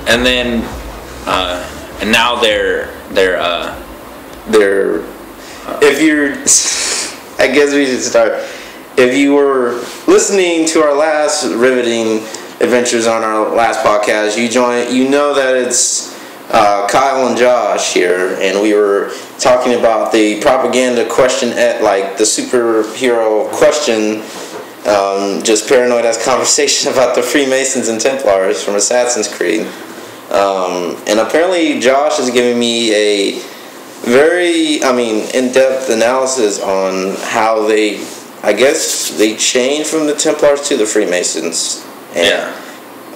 and then and now they're if you're, I guess we should start. If you were listening to our last riveting adventures on our last podcast, you know that it's Kyle and Josh here, and we were talking about the propaganda question at like the superhero question, just paranoid ass conversation about the Freemasons and Templars from Assassin's Creed. And apparently Josh is giving me a very, in-depth analysis on how they changed from the Templars to the Freemasons. And,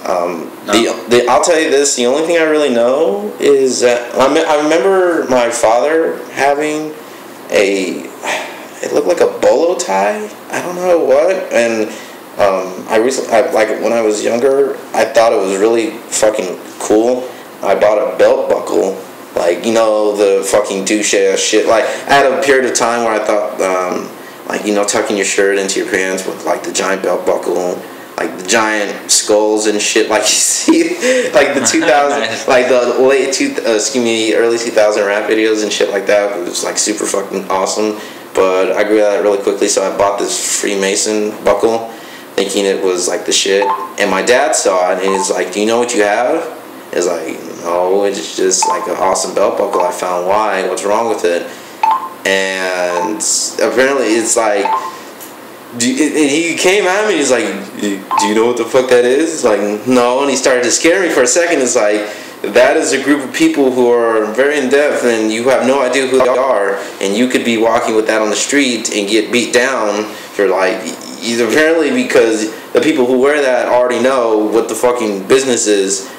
I'll tell you this, the only thing I really know is that I remember my father having it looked like a bolo tie, I don't know what, and when I was younger, I thought it was really fucking cool. I bought a belt buckle, like, you know, the fucking douche ass shit. Like, I had a period of time where I thought, tucking your shirt into your pants with like the giant belt buckle, like the giant skulls and shit, like you see, like the 2000, nice. Like the early 2000 rap videos and shit like that. It was like super fucking awesome. But I grew out of it really quickly, so I bought this Freemason buckle, thinking it was like the shit. And my dad saw it, and he's like, "Do you know what you have?" It's like, "No, it's just like an awesome belt buckle I found. Why? What's wrong with it?" And apparently it's like, he came at me, he's like, "Do you know what the fuck that is?" It's like, "No." And he started to scare me for a second. It's like, that is a group of people who are very in-depth, and you have no idea who they are, and you could be walking with that on the street and get beat down for like, apparently because the people who wear that already know what the fucking business is.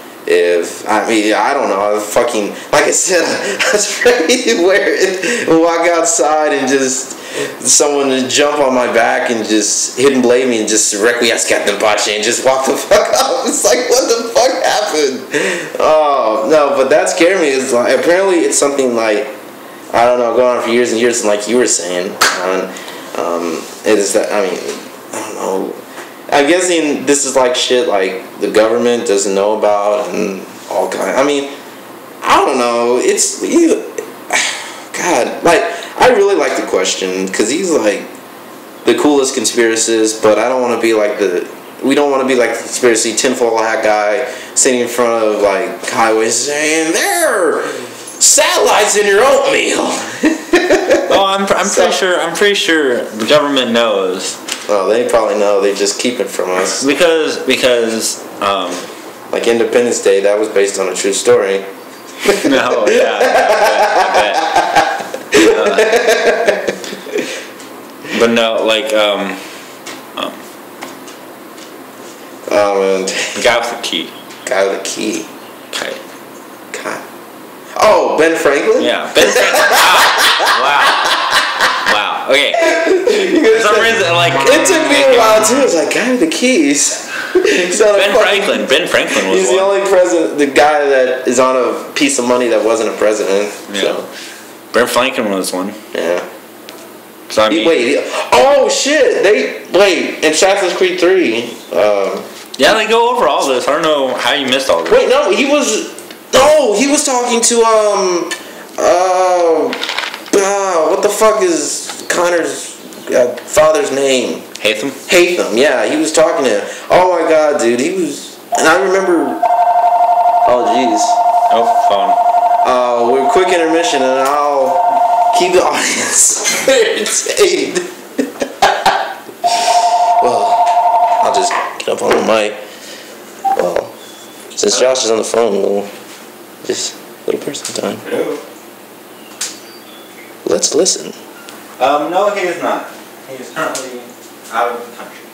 I don't know, fucking, like I said, I was ready to wear it and walk outside and just someone to jump on my back and just hidden blade me and just requiescat in pace and just walk the fuck off. It's like, what the fuck happened? Oh, no, but that scared me. It's like, apparently it's something like, I don't know, going on for years and years, and like you were saying, it is that, I don't know, I'm guessing this is like shit like the government doesn't know about and all kind. I don't know. It's God. Like, I really like the question because he's like the coolest conspiracist, but I don't want to be like we don't want to be like the conspiracy tinfoil hat guy sitting in front of like highways saying there are satellites in your oatmeal. Oh, I'm pretty sure the government knows. Oh, they probably know. They just keep it from us. Because like Independence Day, that was based on a true story. No, yeah, I bet. But no, like oh man. Guy with the key. Guy with the key. Okay. God. Oh, Ben Franklin? Yeah, Ben Franklin. Wow. Okay. For some reason, like, it took me a while too. I was like, guy with the keys. Ben Franklin was. He's the only president, the guy that is on a piece of money that wasn't a president. Yeah. So. Ben Franklin was one. Yeah. So oh shit! In Assassin's Creed 3. Yeah, they go over all this. I don't know how you missed all this. Wait, no, he was talking to what the fuck is Connor's father's name? Hatham, yeah, he was talking to him. Oh my god, dude, he was, and I remember, oh jeez. Oh, phone. We're quick intermission, and I'll keep the audience entertained. Well, I'll just get up on the mic. Well, since Josh is on the phone, we'll just little person time. Hello. Let's listen. No, he is not. He is currently out of the country.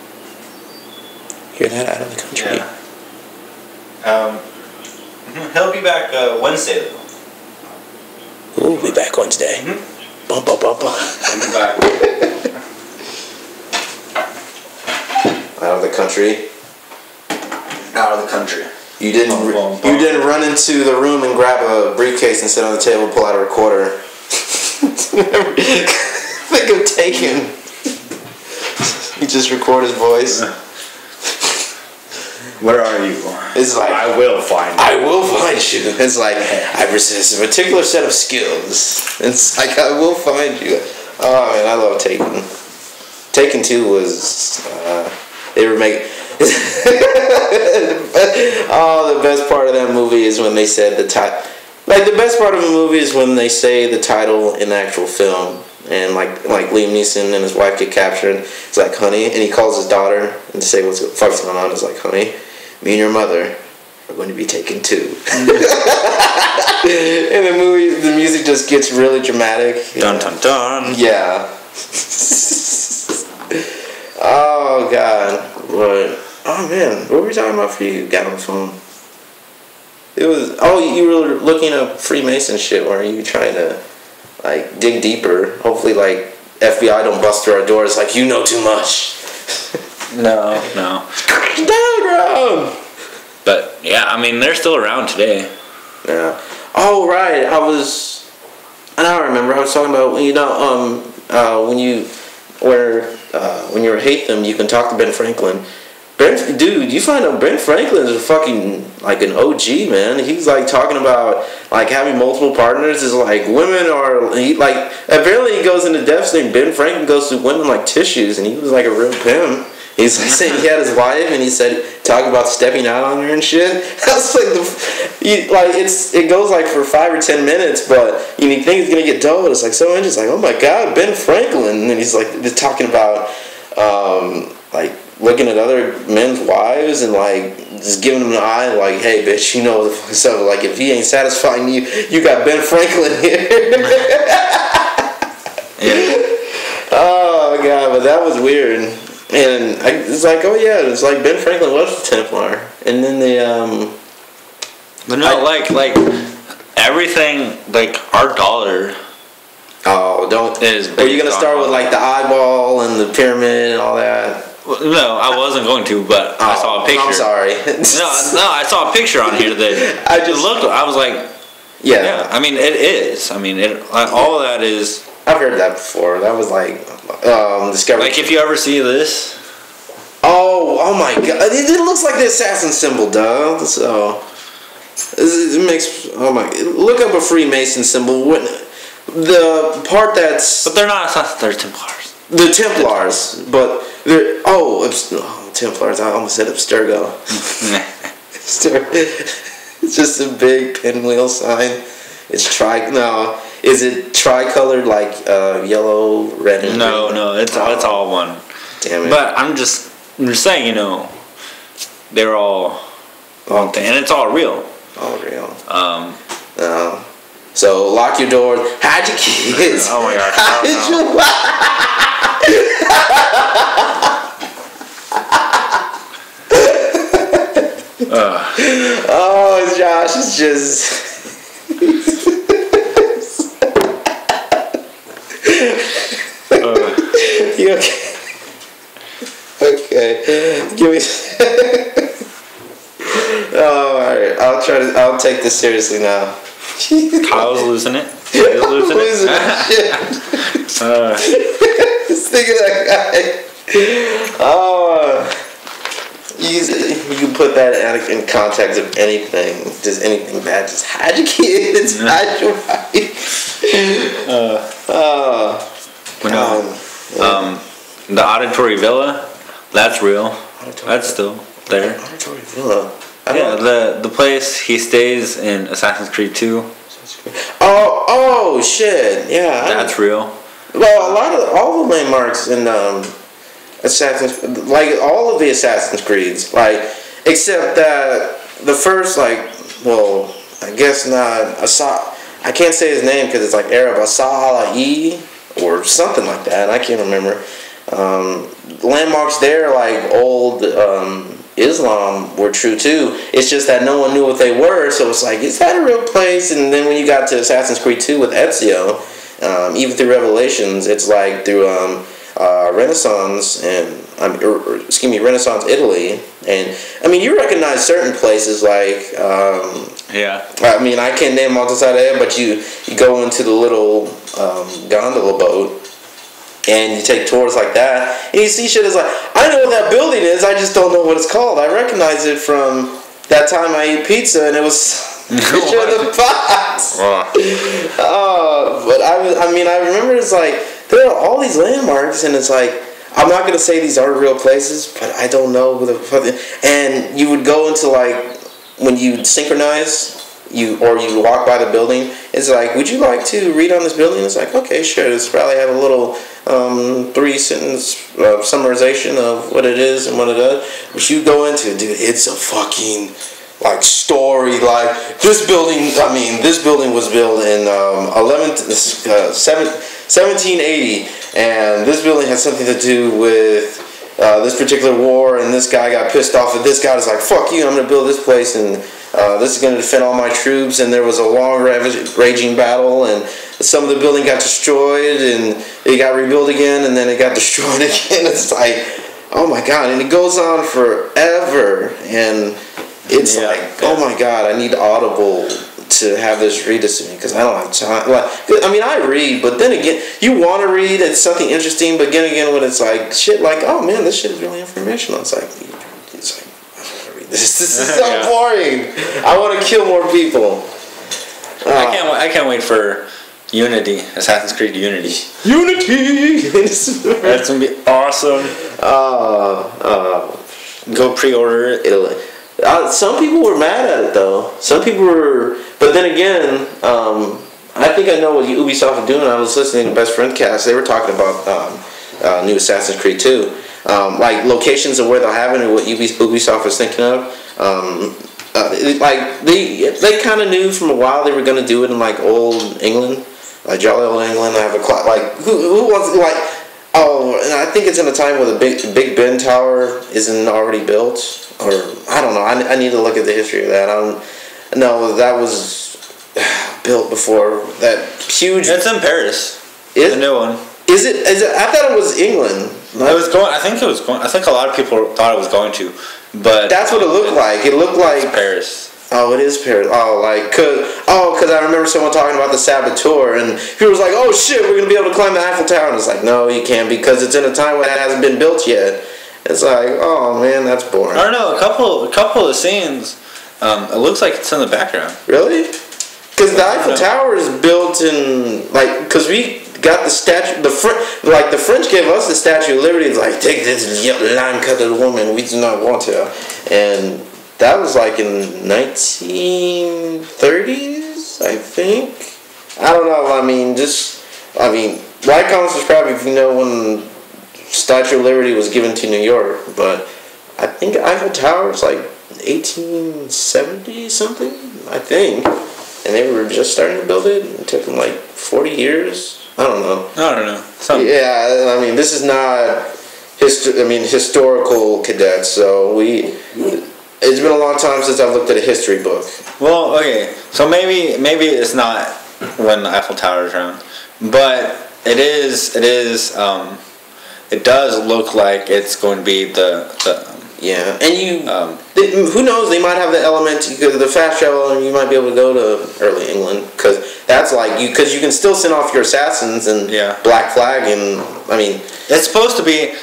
Hear that? Out of the country. Yeah. He'll be back Wednesday though. We'll be back Wednesday. Mm-hmm. Bump. He'll be back. Out of the country. Out of the country. You didn't run into the room and grab a briefcase and sit on the table and pull out a recorder. Think of Taken. You just record his voice. Where are you? It's like, I will find you. I will find you. It's like, I possess a particular set of skills. It's like, I will find you. Oh man, I love Taken. Taken 2 was, they were making, oh, the best part of that movie is when they said the title. Like, the best part of a movie is when they say the title in the actual film. And like Liam Neeson and his wife get captured. It's like, honey, and he calls his daughter and to say what the fuck's going on. It's like, honey, me and your mother are going to be taken too. And the music just gets really dramatic. Dun dun dun. Yeah. Oh God. What? Oh man, what were we talking about before you got on the phone? It was, oh, you were looking up Freemason shit. Or are you trying to like dig deeper? Hopefully, like FBI don't bust through our doors. Like, you know too much. No. Diagram. But yeah, I mean, they're still around today. Yeah. Oh right, I remember. I was talking about, when you hate them, you can talk to Ben Franklin. Dude, you find out Ben Franklin is fucking like an OG, man. He's like talking about like having multiple partners is like women are like, apparently he goes into depth saying Ben Franklin goes to women like tissues, and he was like a real pimp. He's like saying he had his wife, and he said talking about stepping out on her and shit. That's like it goes like for 5 or 10 minutes, but you think it's gonna get dull. But it's like so interesting. Like, oh my God, Ben Franklin, and then he's like just talking about like looking at other men's wives and like just giving them an eye, like, hey bitch, you know what the fuck's up. Like, if he ain't satisfying you, you got Ben Franklin here. Yeah. Oh God, but that was weird. And it's like, oh yeah, it's like Ben Franklin was the Templar, and then but no, like everything, like our dollar. Oh, don't. Are you gonna start with like the eyeball and the pyramid and all that? Well, no, I wasn't going to, but I saw a picture. I'm sorry. no, I saw a picture on here that I just looked. I was like, yeah. I mean, it is. I mean, all of that is. I've heard that before. That was like Discovery. Like, if you ever see this. Oh my God! It looks like the assassin symbol, duh. So it makes. Oh my! Look up a Freemason symbol. The part that's. But they're not assassins. They're Templars. The Templars, but they're Templars. I almost said Abstergo. It's just a big pinwheel sign. It's is it tricolored like yellow, red, and green? No, it's all one. Damn it! But I'm just saying, they're all one thing, and it's all real. All real. No. So lock your doors. Hide your kids. Oh my gosh! Oh, Josh is just. You okay? Okay. Give me. Oh, alright. I'll take this seriously now. Kyle's losing it. He's losing it. Just think of that guy. Oh. You can put that in context of anything. Just anything bad. Just hide your kids. Hide your wife. The Auditory Villa, that's real. That's still there. Auditory Villa. Yeah, the place he stays in Assassin's Creed 2. Oh shit! Yeah, that's real. Well, all the landmarks in Assassin's, like all of the Assassin's Creeds, like except that the first, like, well, I guess not. I can't say his name because it's like Arab. Asala'i or something like that. I can't remember. Landmarks there, like old Islam, were true too. It's just that no one knew what they were, so it's like, is that a real place? And then when you got to Assassin's Creed 2 with Ezio, even through Revelations, it's like through Renaissance and Renaissance Italy, and I mean, you recognize certain places like yeah. I mean, I can't name off the side of the head, but you go into the little gondola boat, And you take tours like that, and you see shit. It's like, I know what that building is. I just don't know what it's called. I recognize it from that time I ate pizza, and it was picture of the box. But I remember it's like there are all these landmarks, and it's like I'm not gonna say these aren't real places, but I don't know who the fuck. And you would go into like when you synchronize. You walk by the building. It's like, would you like to read on this building? It's like, okay, sure. It's probably have a little 3-sentence summarization of what it is and what it does. But you go into, dude, it's a fucking like story. Like this building. I mean, this building was built in 1780, and this building has something to do with this particular war. And this guy got pissed off at this guy. Was like, fuck you. I'm gonna build this place and. This is going to defend all my troops, and there was a long raging battle, and some of the building got destroyed, and it got rebuilt again, and then it got destroyed again. It's like, oh my god, and it goes on forever, and it's like, oh my god, I need Audible to have this read this to me, because I don't have time. Like, I mean, I read, but then again, you want to read, it's something interesting, but then again, when it's like, shit, like, oh man, this shit is really informational, it's like, this is so boring. I want to kill more people. I can't wait for Unity, Assassin's Creed Unity. Unity. That's gonna be awesome. Go pre-order it. Some people were mad at it though. Some people were, but then again, I think I know what Ubisoft is doing. I was listening to Best Friend Cast. They were talking about new Assassin's Creed 2. Like locations of where they'll have it and what Ubisoft was thinking of. Like they kind of knew from a while they were going to do it in like old England, like jolly old England. I have a like who wants like and I think it's in a time where the Big Ben Tower isn't already built, or I don't know. I need to look at the history of that. No, that was built before that huge. It's in Paris. The new one. Is it? I thought it was England. It was going. I think it was going. I think a lot of people thought it was going to, but that's what it looked like. It looked like Paris. Oh, it is Paris. Oh, like because I remember someone talking about the Saboteur, and people was like, "Oh shit, we're gonna be able to climb the Eiffel Tower." And it's like, no, you can't because it's in a time when it hasn't been built yet. It's like, oh man, that's boring. I don't know. A couple of the scenes, it looks like it's in the background. Really? Because the Eiffel Tower is built in because we got the statue. The French gave us the Statue of Liberty. It's like, take this lime-colored woman. We do not want her. And that was like in 1930s, I think. I don't know. I mean, Lycom's was probably, if you know, when Statue of Liberty was given to New York. But I think Eiffel Tower is like 1870 something, I think. And they were just starting to build it. It took them like 40 years. I don't know. Yeah, I mean, this is not historical cadets. So it's been a long time since I've looked at a history book. Well, okay, so maybe it's not when the Eiffel Tower is around, but it is. It does look like it's going to be the yeah, and who knows? They might have the element because of the fast travel, and you might be able to go to early England because that's like because you can still send off your assassins and Black Flag, and I mean it's supposed to be.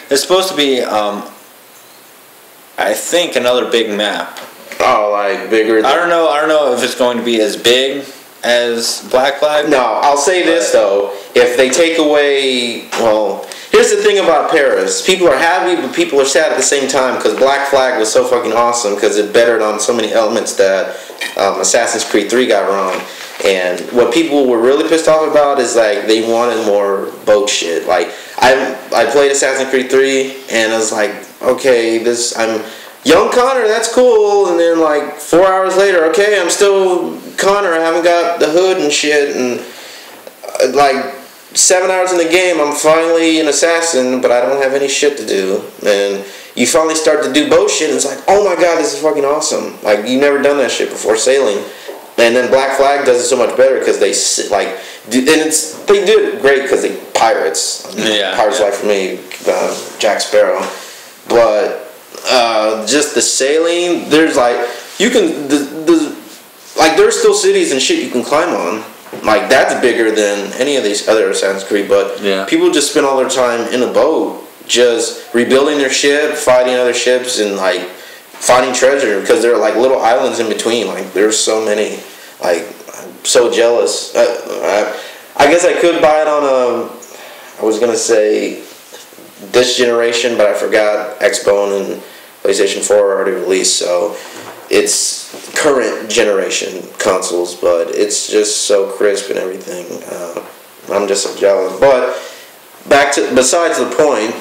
I think another big map. Oh, like bigger. I don't know if it's going to be as big as Black Flag. No, I'll say this though: if they take away, well. Here's the thing about Paris. People are happy, but people are sad at the same time because Black Flag was so fucking awesome because it bettered on so many elements that Assassin's Creed 3 got wrong. And what people were really pissed off about is like they wanted more boat shit. Like I played Assassin's Creed 3 and I was like, okay, I'm young Connor, that's cool. And then like 4 hours later, okay, I'm still Connor. I haven't got the hood and shit and like. 7 hours in the game, I'm finally an assassin, but I don't have any shit to do. And you finally start to do boat shit, and it's like, oh my god, this is fucking awesome. Like, you've never done that shit before sailing. And then Black Flag does it so much better because they do it great because they pirates. Pirates Life for me, Jack Sparrow. But just the sailing, there's like you can there's still cities and shit you can climb on. Like, that's bigger than any of these other Assassin's Creed, but people just spend all their time in a boat just rebuilding their ship, fighting other ships, and like finding treasure, because there are like little islands in between. Like, there's so many. Like, I'm so jealous. I guess I could buy it on I was gonna say this generation, but I forgot. Xbone and PlayStation 4 are already released, so it's current generation consoles, but it's just so crisp and everything. I'm just so jealous. But besides the point,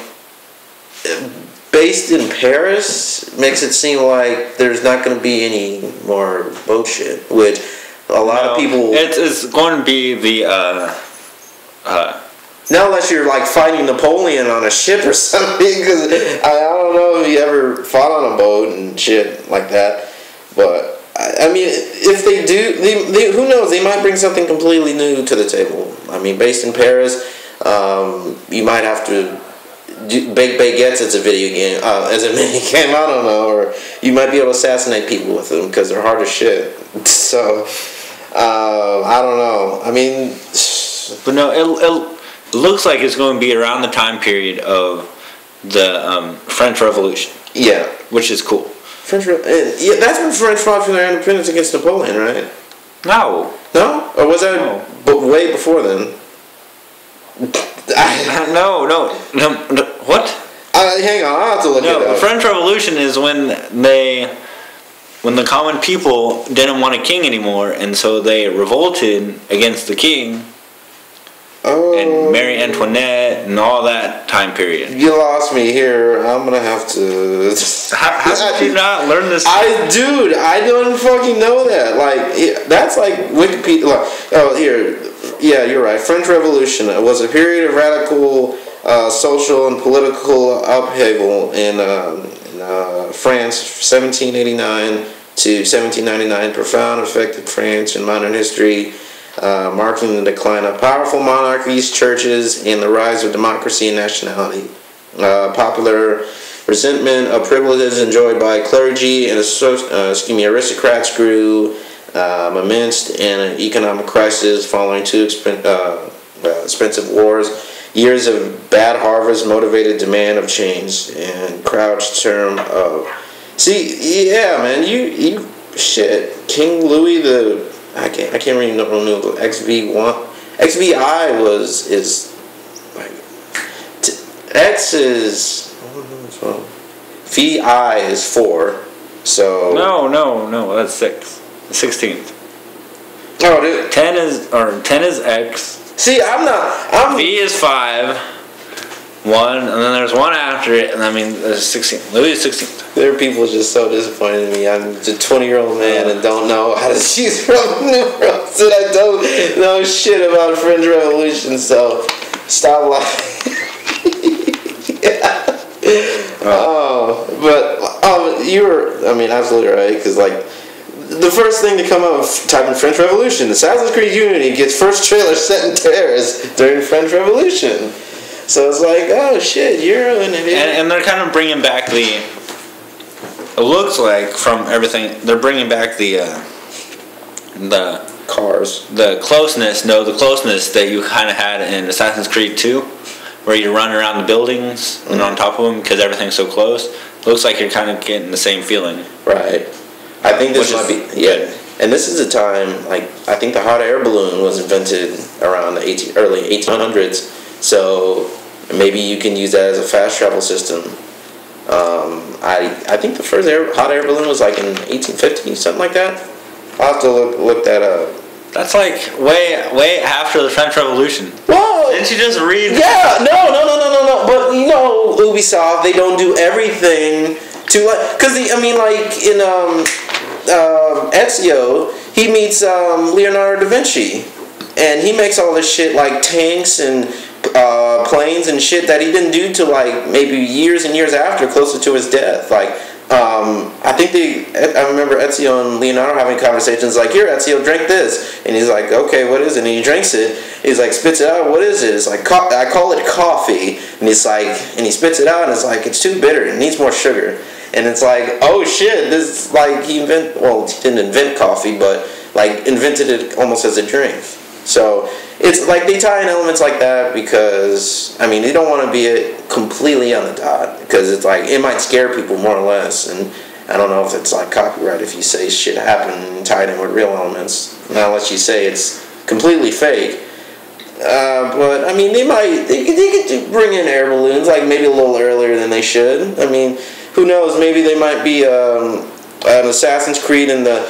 based in Paris makes it seem like there's not going to be any more boat shit, which a lot of people. It's going to be the. Not unless you're like fighting Napoleon on a ship or something, because I don't know if you ever fought on a boat and shit like that. But I mean, if they do, who knows? They might bring something completely new to the table. I mean, based in Paris, you might have to bake baguettes as a video game, as a mini game. I don't know, or you might be able to assassinate people with them because they're hard as shit. So I don't know. I mean, but no, it looks like it's going to be around the time period of the French Revolution. Yeah, which is cool. Yeah, that's when French fought for their independence against Napoleon, right? No, or was that way before then? No. What? Hang on, I'll have to look it up. The French Revolution is when the common people didn't want a king anymore, and so they revolted against the king. Oh. And Marie Antoinette and all that time period. You lost me here. I'm gonna have to. How did you not learn this? I don't fucking know that. Like, that's like Wikipedia. Like, oh, here. Yeah, you're right. French Revolution was a period of radical social and political upheaval in France, 1789 to 1799. Profound affected France in modern history. Marking the decline of powerful monarchies, churches, and the rise of democracy and nationality. Popular resentment of privileges enjoyed by clergy and aristocrats grew amidst an economic crisis following two expensive wars. Years of bad harvest motivated demand of change and crouched term of. See, yeah, man, you shit. King Louis the. I can't really know XVI. is like X is VI is 4. So no, that's 6. 16th. Oh, dude. 10 is X. See, V is 5. 1, and then there's 1 after it, and I mean there's 16. Louis is 16th. There are people just so disappointed in me. I'm a 20-year-old man and don't know how to use Roman numerals, and I don't know shit about French Revolution. So stop laughing. You were, absolutely right, because like the first thing to come up typing French Revolution, Assassin's Creed Unity gets first trailer set in Paris during French Revolution. So it's like, oh shit, you're an idiot. And they're kind of bringing back it looks like from everything, they're bringing back the cars. The closeness that you kind of had in Assassin's Creed 2, where you run around the buildings and on top of them because everything's so close. Looks like you're kind of getting the same feeling. Right. I think this might be, yeah. And this is a time, like, I think the hot air balloon was invented around the early 1800s. So maybe you can use that as a fast travel system. I think the first hot air balloon was like in 1850, something like that. I'll have to look that up. That's like way after the French Revolution. Well, didn't you just read? Yeah, no. But you know, Ubisoft, they don't do everything to like, because in Ezio, he meets Leonardo da Vinci, and he makes all this shit like tanks and planes and shit that he didn't do till like maybe years and years after, closer to his death. Like, I remember Ezio and Leonardo having conversations like, here, Ezio, drink this. And he's like, okay, what is it? And he drinks it. He's like, spits it out. What is it? It's like, I call it coffee. And he's like, and he spits it out and it's like, it's too bitter. It needs more sugar. And it's like, oh shit, this is like, he didn't invent coffee, but like invented it almost as a drink. So it's like they tie in elements like that because I mean they don't want to be completely on the dot because it's like it might scare people more or less, and I don't know if it's like copyright if you say shit happened and tied in with real elements, not unless you say it's completely fake. But I mean they could bring in air balloons like maybe a little earlier than they should. I mean who knows, maybe they might be an Assassin's Creed in the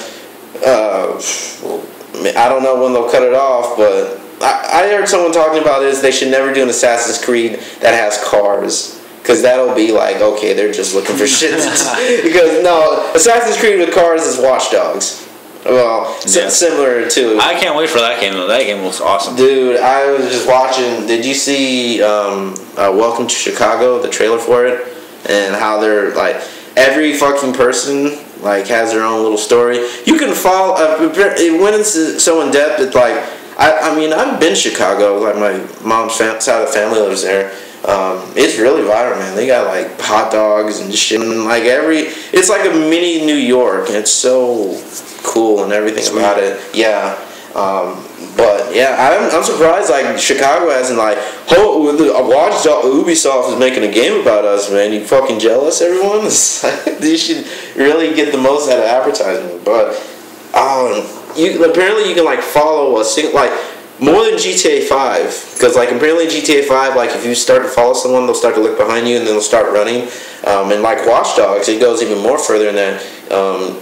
I don't know when they'll cut it off, but I heard someone talking about this. They should never do an Assassin's Creed that has cars, because that'll be like, okay, they're just looking for shit. Because no, Assassin's Creed with cars is Watch Dogs. Well, similar to. I can't wait for that game though. That game looks awesome. Dude, I was just watching. Did you see Welcome to Chicago, the trailer for it, and how they're like every fucking person like has their own little story. You can follow. It went into so in depth. It's like I mean I've been to Chicago. Like my mom's side of the family lives there. It's really vibrant, man. They got like hot dogs and shit, and like it's like a mini New York, and it's so cool and everything about it. Yeah. But yeah, I'm surprised like Chicago hasn't like Watch Dogs. Ubisoft is making a game about us, man. You fucking jealous, everyone? You should really get the most out of advertising. But apparently you can like follow like more than GTA 5, because like apparently GTA 5, like if you start to follow someone, they'll start to look behind you and then they'll start running. And like Watch Dogs, it goes even more further than that.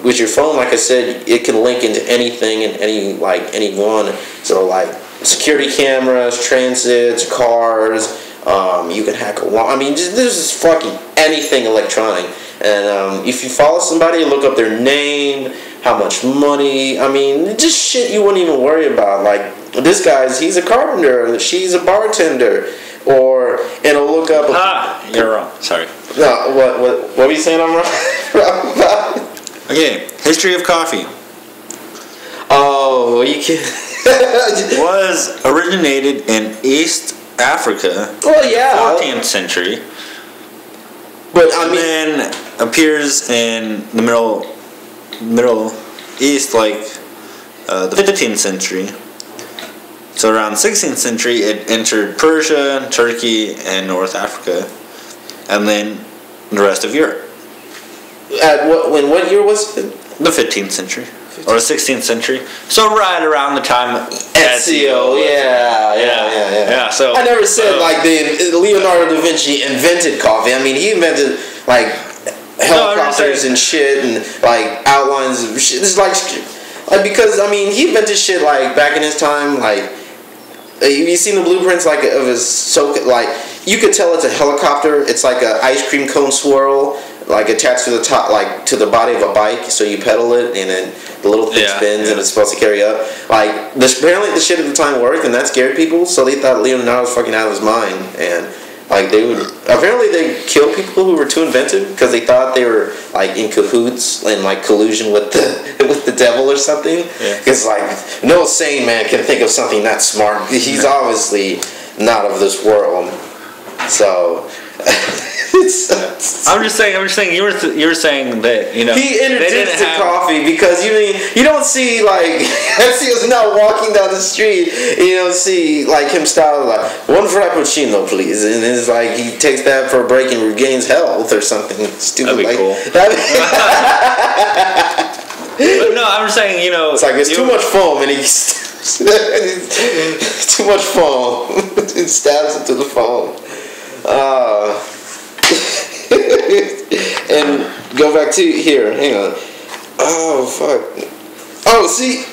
With your phone, like I said, it can link into anything and anyone. So like security cameras, transits, cars. You can hack a wall. I mean, there's just fucking anything electronic. And if you follow somebody, look up their name, how much money. I mean, just shit you wouldn't even worry about. Like this he's a carpenter, she's a bartender, and it'll look up. You're wrong. Sorry. No, what were you saying? I'm wrong about? Okay, history of coffee. Oh, you can. Was originated in East Africa. Well, yeah. 14th century. But then appears in the Middle East like the 15th century. So around 16th century, it entered Persia, Turkey, and North Africa, and then the rest of Europe. At what year was it? The 15th century. Or 16th century. So right around the time Ezio, yeah. So I never said like Leonardo da Vinci invented coffee. I mean, he invented like helicopters and shit and like outlines of shit. It's like because I mean he invented shit like back in his time. Like have you seen the blueprints like of his you could tell it's a helicopter. It's like an ice cream cone swirl, like attached to the top, like to the body of a bike. So you pedal it, and then the little thing spins, and it's supposed to carry up. Like apparently the shit at the time worked, and that scared people. So they thought Leonardo was fucking out of his mind, and like they kill people who were too inventive because they thought they were like in cahoots and like collusion with the devil or something. Because like no sane man can think of something that smart. He's obviously not of this world. So I'm just saying you were saying that he introduced the coffee because you don't see like Ezio's not walking down the street, you don't see like him style like one frappuccino please, and it's like he takes that for a break and regains health or something stupid. That'd be cool. But no, I'm just saying it's like it's too much foam and he's too much foam. It stabs into the foam. And go back to here. Hang on. Oh fuck. Oh, see,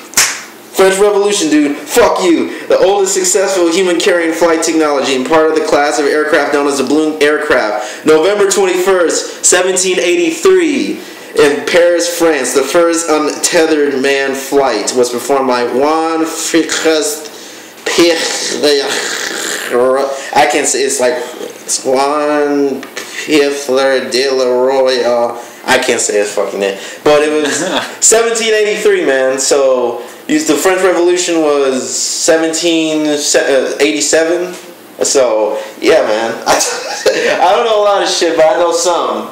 French Revolution, dude. Fuck you. The oldest successful human carrying flight technology and part of the class of aircraft known as the balloon aircraft. November 21st, 1783. In Paris, France, the first untethered manned flight was performed by Juan Frédéric. I can't say it's like Juan Pierre de la Royale. I can't say his fucking name, but it was 1783, man. So the French Revolution was 1787. So yeah, man. I don't know a lot of shit, but I know some.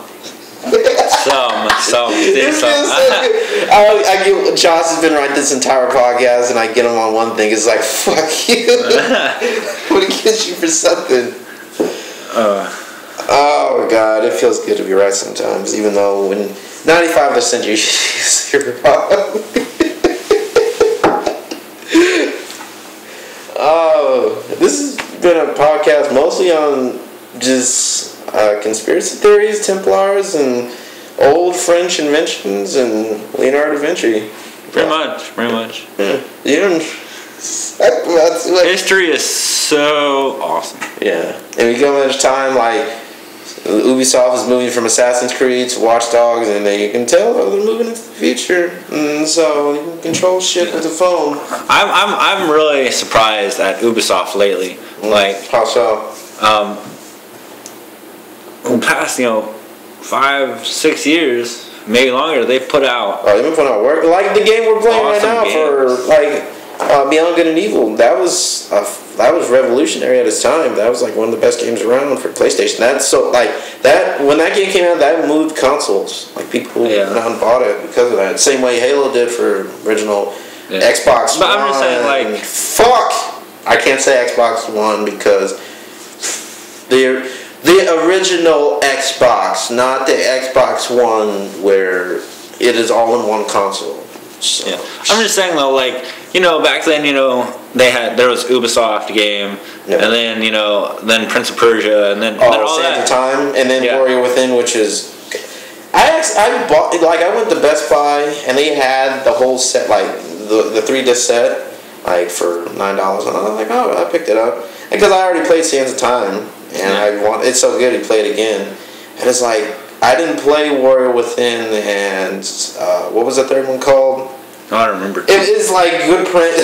It feels so good. I get Josh has been right this entire podcast, and I get him on one thing. It's like, fuck you. I'm gonna get you for something. Oh God, it feels good to be right sometimes, even though when 95% you're wrong. Oh, this has been a podcast mostly on just conspiracy theories, Templars, and old French inventions, and Leonardo da Vinci. Pretty much. Yeah. You don't. History is so awesome. Yeah, and we go much time like Ubisoft is moving from Assassin's Creed to Watch Dogs, and then you can tell they're moving into the future, and so you can control shit with the phone. I'm really surprised at Ubisoft lately. Like, how so? In the past 5-6 years, maybe longer, they've put out. Oh, they've been putting out work like the game we're playing right now games. for like Beyond Good and Evil. That was revolutionary at its time. That was like one of the best games around for PlayStation. That's so like that when that game came out, that moved consoles. Like people went out and bought it because of that. Same way Halo did for original Xbox. But I'm just saying, like, fuck. I can't say Xbox One because the original Xbox, not the Xbox One where it is all in one console. So. Yeah, I'm just saying though, like, back then, there was Ubisoft game, and then then Prince of Persia, and then all Sands that. of Time, and then Warrior Within, which is I bought I went to Best Buy and they had the whole set, like the 3-disc set, like for $9, and I was like, oh, I picked it up because I already played Sands of Time, and it's so good to play it again, and it's like I didn't play Warrior Within, and what was the third one called? No, I don't remember. It's like good print.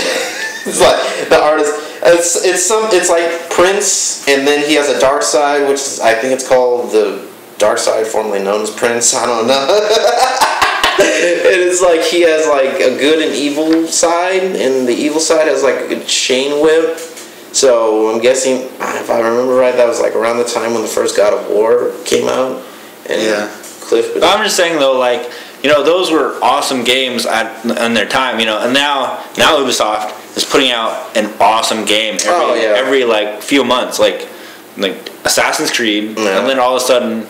It's like the artist. It's like Prince, and then he has a dark side, which is, I think it's called the dark side, formerly known as Prince. I don't know. And it's like he has like a good and evil side, and the evil side has like a chain whip. So I'm guessing, if I remember right, that was like around the time when the first God of War came out. And Cliff. But I'm just saying though, like, those were awesome games in their time, and now Ubisoft is putting out an awesome game every like few months, like Assassin's Creed, and then all of a sudden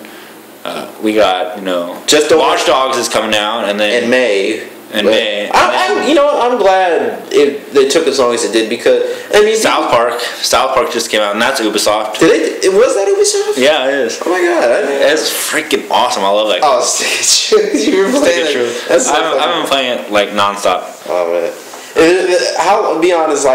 we got just Watch Dogs is coming out, and then in May. I'm glad they took as long as it did, because South Park just came out, and that's Ubisoft. Was that Ubisoft? Yeah, it is. Oh my god, it's freaking awesome. I love that game. Oh, Stick It True. You were playing it. That's so I've been playing it like nonstop. Oh man, how? Be honest,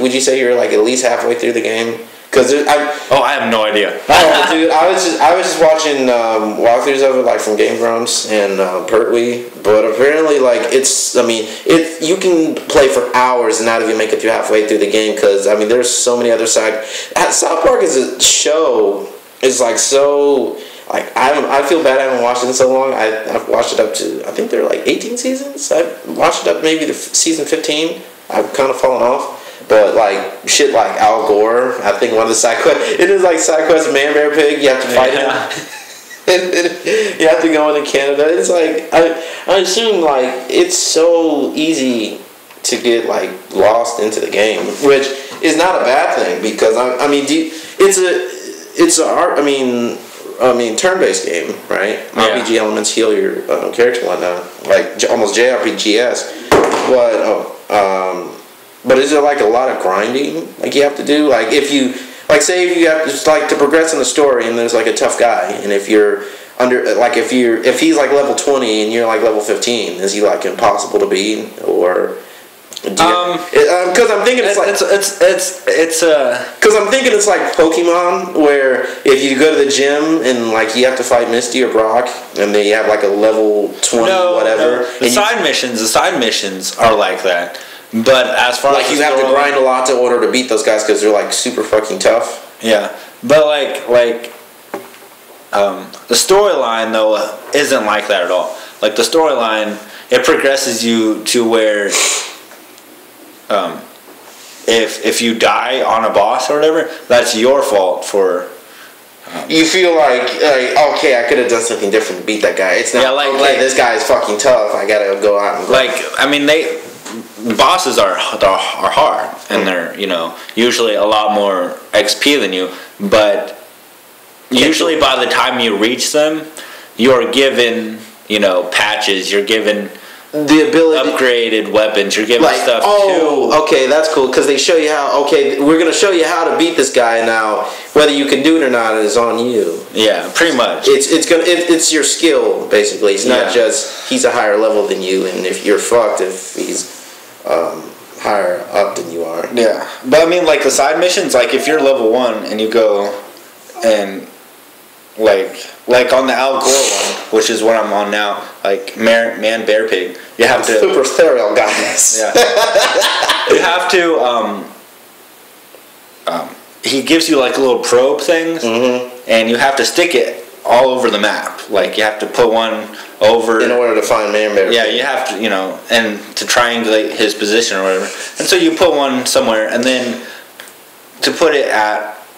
would you say you're like at least halfway through the game? Because I have no idea. Dude, I was just watching walkthroughs of it, like from Game Grumps and Pertwee, but apparently you can play for hours and not even make it through halfway through the game, because there's so many other South Park as a show is like so. Like I feel bad I haven't watched it in so long. I've watched it up to, I think there are like 18 seasons. I've watched it up maybe to season 15. I've kind of fallen off. But like shit like Al Gore, I think one of the side quests, it is like side quest Man Bear Pig, you have to fight him. And you have to go into Canada. It's like I assume like it's so easy to get like lost into the game, which is not a bad thing, because turn-based game, right? RPG elements heal your character and whatnot, like almost JRPG-esque. But is there like a lot of grinding like you have to do? Like say if you have to, like, to progress in the story, and there's like a tough guy, and if you're if he's like level 20 and you're like level 15, is he like impossible to beat? Or because I'm thinking it's like because I'm thinking it's like Pokemon, where if you go to the gym and like you have to fight Misty or Brock, and then you have like a level 20 whatever. No. The side missions are like that. But as far as you have to grind a lot in order to beat those guys, because they're like super fucking tough. Yeah, but like the storyline though isn't like that at all. Like the storyline, it progresses you to where if you die on a boss or whatever, that's your fault for You feel like okay, I could have done something different to beat that guy. It's not okay. This guy is fucking tough. I gotta go out and grind. I mean, bosses are hard, and they're usually a lot more XP than you, but usually by the time you reach them, you are given patches. You're given the ability, upgraded weapons. You're given stuff too. Okay, that's cool because they show you how. Okay, we're gonna show you how to beat this guy now. Whether you can do it or not is on you. Yeah, pretty much. It's your skill basically. It's not just he's a higher level than you, and if you're fucked if he's higher up than you are. Yeah, but I mean, like the side missions, like if you're level 1 and you go and like on the Al Gore one, which is what I'm on now, like Man Bear Pig, you have to super ethereal guys. Yeah, you have to he gives you like little probe things, and you have to stick it all over the map. Like you have to put one over in order to find Man Bear Pig. Yeah, you have to and to triangulate his position or whatever. And so you put one somewhere, and then to put it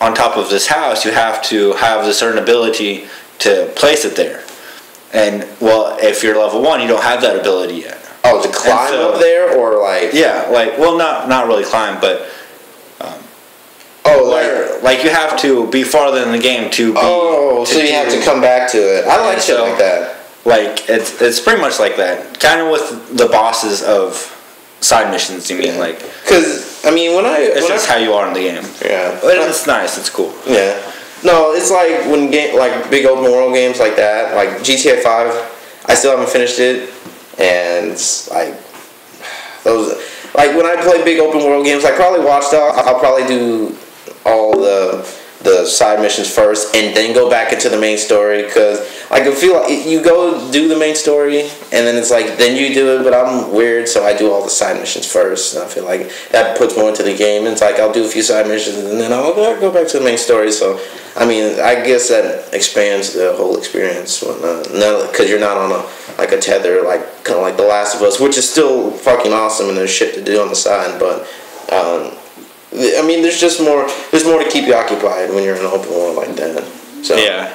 on top of this house, you have to have a certain ability to place it there. And well, if you're level 1, you don't have that ability yet. Oh, to climb up there, or like not really climb, but like you have to be farther in the game to be. So you have to come back to it. I like shit like that. Like it's pretty much like that, kind of with the bosses of side missions. You mean like? Because I mean, it's just how you are in the game. Yeah, but it's nice. It's cool. Yeah. No, it's like when big open world games like that, like GTA 5. I still haven't finished it, and it's like those. Like when I play big open world games, like probably Watch Dogs, I'll probably do all the side missions first and then go back into the main story, because I can feel like you go do the main story and then it's like then you do it, but I'm weird, so I do all the side missions first, and I feel like that puts more into the game. And it's like I'll do a few side missions and then I'll go back to the main story. So I mean, I guess that expands the whole experience, because you're not on a tether, like kind of like The Last of Us, which is still fucking awesome and there's shit to do on the side, but I mean, there's just more. There's more to keep you occupied when you're in an open world like that. So yeah.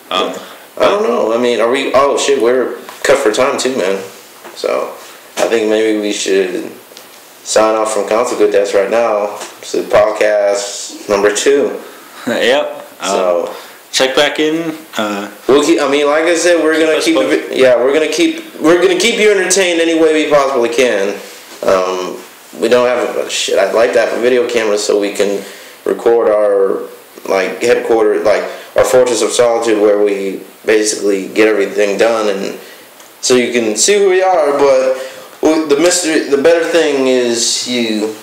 I don't know. I mean, are we? Oh shit, we're cut for time too, man. So I think maybe we should sign off from Konsole Kadets right now. It's podcast number 2. Yep. So check back in. We'll keep. I mean, like I said, we're gonna keep. We're gonna keep you entertained any way we possibly can. We don't have shit. I'd like to have a video camera so we can record our headquarters, our Fortress of Solitude, where we basically get everything done, and so you can see who we are. But the better thing is you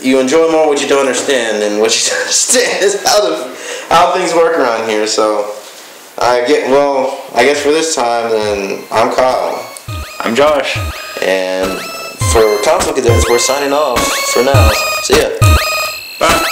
enjoy more what you don't understand, and what you don't understand is how things work around here. So I guess for this time, then I'm Kyle. I'm Josh. And for Konsole Kadets, we're signing off for now. See ya. Bye.